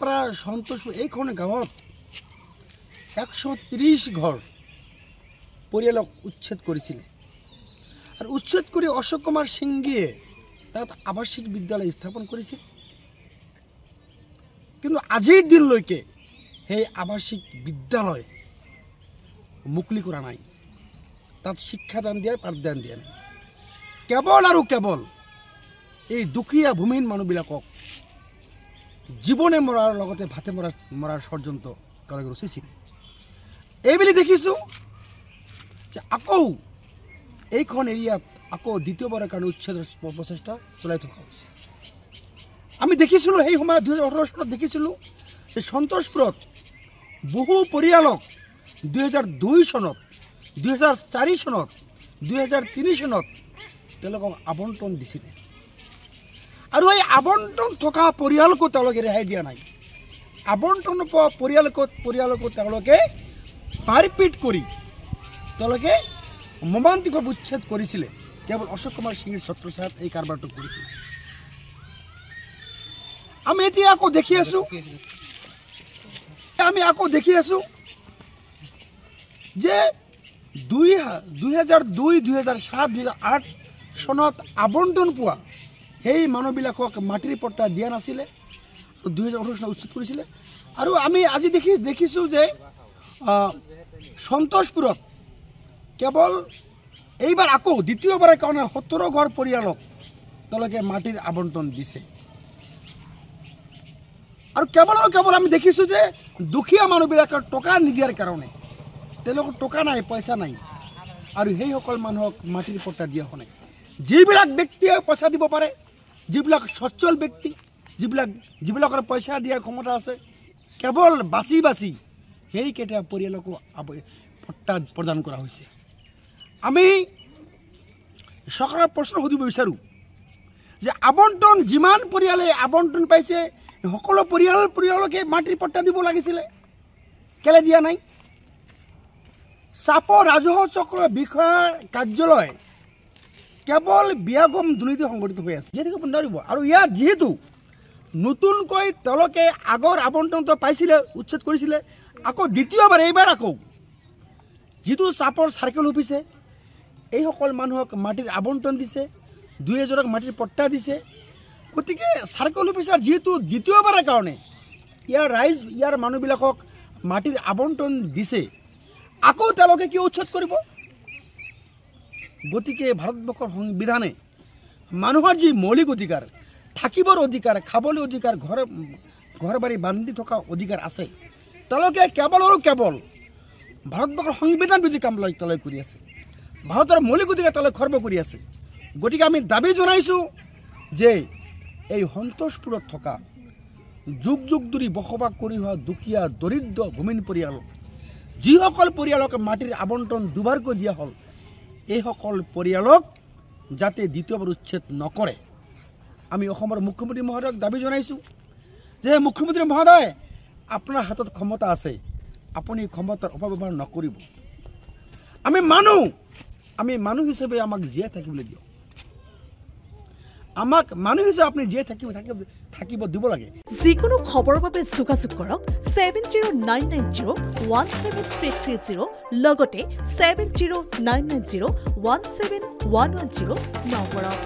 পাৰা সন্তোষপুৰ এইখন গাঁৱত 130 ঘৰ পৰিয়ালক উচ্ছেদ কৰিছিলে আৰু উচ্ছেদ কৰি অশোক কুমাৰ সিংঘিয়ে তাত আৱাসিক বিদ্যালয় স্থাপন কৰিছিল কিন্তু আজিৰ দিনলৈকে সেই আৱাসিক বিদ্যালয় মুকলি কৰা নাই তাত শিক্ষাদান দিয়া পাঠদান দিয়া নাই কেৱল আৰু কেৱল এই দুখীয়া ভূমিহীন মানুহবিলাকক জীৱনে মৰাৰ লগতে ভাতে মৰাৰ ষড়যন্ত্ৰ তেওঁলোকে ৰচিছিল এইবুলি দেখিছোঁ যে আকৌ এইখন এৰিয়াত আকৌ দ্বিতীয়বাৰৰ কাৰণে উচ্ছেদৰ প্ৰচেষ্টা চলাই থকা হৈছে আমি দেখিছিলোঁ সেই সময়ত 2018 চনত দেখিছিলোঁ যে সন্তোষপুৰত বহু পৰিয়ালক 2002 চনত 2004 চনত 2003 চনত তেওঁলোকক আবণ্টন দিছিলে আৰু এই আবণ্টন থকা পৰিয়ালকো তেওঁলোকে ৰেহাই দিয়া নাই আবণ্টন পোৱা পৰিয়ালকো তেওঁলোকে মাৰপিট কৰি তেওঁলোকে মৰ্মান্তিকভাৱে উচ্ছেদ কৰিছিলে কেৱল অশোক কুমাৰ সিংৰ ছত্ৰছায়াত এই কাৰবাৰটো কৰিছিল আমি এতিয়া আকৌ দেখি আছোঁ যে 2002 2007 2008 চনত আবণ্টন পোৱা সেই মানুহবিলাকক মাটিৰ পট্টা দিয়া নাছিলে 2018 চনত উচ্ছেদ কৰিছিলে আৰু আমি আজি দেখিছোঁ যে সন্তোষপুৰত কেৱল এইবাৰ আকৌ দ্বিতীয়বাৰৰ কাৰণে 17 ঘৰ পৰিয়ালক তেওঁলোকে মাটিৰ আবণ্টন দিছে আৰু কেৱল আমি দেখিছোঁ যে দুখীয়া মানুহবিলাকৰ টকা নিদিয়াৰ কাৰণে তেওঁলোকৰ টকা নাই পইচা নাই আৰু সেইসকল মানুহক মাটিৰ পট্টা দিয়া হোৱা নাই যিবিলাক ব্যক্তিয়ে পইচা দিব পাৰে যিবিলাক সচ্ছল ব্যক্তি যিবিলাকৰ পইচা দিয়াৰ ক্ষমতা আছে কেৱল বাছি সেইকেইটা পৰিয়ালকো পট্টা প্ৰদান কৰা হৈছে আমি চৰকাৰৰ প্ৰশ্ন সুধিব বিচাৰোঁ যে আবণ্টন যিমান পৰিয়ালে আবণ্টন পাইছে সকলো পৰিয়ালকে মাটিৰ পট্টা দিব লাগিছিলে কেলে দিয়া নাই চাপৰ ৰাজহ চক্ৰৰ বিষয়াৰ কাৰ্যালয় কেৱল বিয়াগম দুৰ্নীতি সংঘটিত হৈ আছে যিহেতু নোৱাৰিব আৰু ইয়াত যিহেতু নতুনকৈ তেওঁলোকে আগৰ আবণ্টনটো পাইছিলে উচ্ছেদ কৰিছিলে আকৌ দ্বিতীয়বাৰ এইবাৰ আকৌ যিটো চাপৰ চাৰ্কেল অফিচে এইসকল মানুহক মাটিৰ আবণ্টন দিছে 2 এজনক মাটিৰ পট্টা দিছে গতিকে চাৰ্কেল অফিচাৰ যিহেতু দ্বিতীয়বাৰৰ কাৰণে ইয়াৰ মানুহবিলাকক মাটিৰ আবণ্টন দিছে আকৌ তেওঁলোকে কি উচ্ছেদ কৰিব গতিকে ভাৰতবৰ্ষৰ সংবিধানে মানুহৰ যি মৌলিক অধিকাৰ থাকিবৰ অধিকাৰ খাবলৈ অধিকাৰ ঘৰ বাৰী বান্ধি থকা অধিকাৰ আছে তেওঁলোকে কেৱল আৰু কেৱল ভাৰতবৰ্ষৰ সংবিধান বিৰোধী কাম তেওঁলোকে কৰি আছে ভাৰতৰ মৌলিক অধিকাৰ তেওঁলোকে খৰ্ব কৰি আছে গতিকে আমি দাবী জনাইছোঁ যে এই সন্তোষপুৰত থকা যুগ ধৰি বসবাস কৰি হোৱা দুখীয়া দৰিদ্ৰ ভূমিহীন পৰিয়াল যিসকল পৰিয়ালক মাটিৰ আবণ্টন দুবাৰকৈ দিয়া হ'ল এইসকল পৰিয়ালক যাতে দ্বিতীয়বাৰ উচ্ছেদ নকৰে আমি অসমৰ মুখ্যমন্ত্ৰী মহোদয়ক দাবী জনাইছোঁ যে মুখ্যমন্ত্ৰী মহোদয় আপোনাৰ হাতত ক্ষমতা আছে আপুনি ক্ষমতাৰ অপব্যৱহাৰ নকৰিব আমি মানুহ হিচাপে আমাক জীয়াই থাকিবলৈ দিয়ক আমাক মানুহ হিচাপে আপুনি জীয়াই থাকিব দিব লাগে যিকোনো খবৰৰ বাবে যোগাযোগ কৰক 7099017330 লগতে 7099017110 নম্বৰত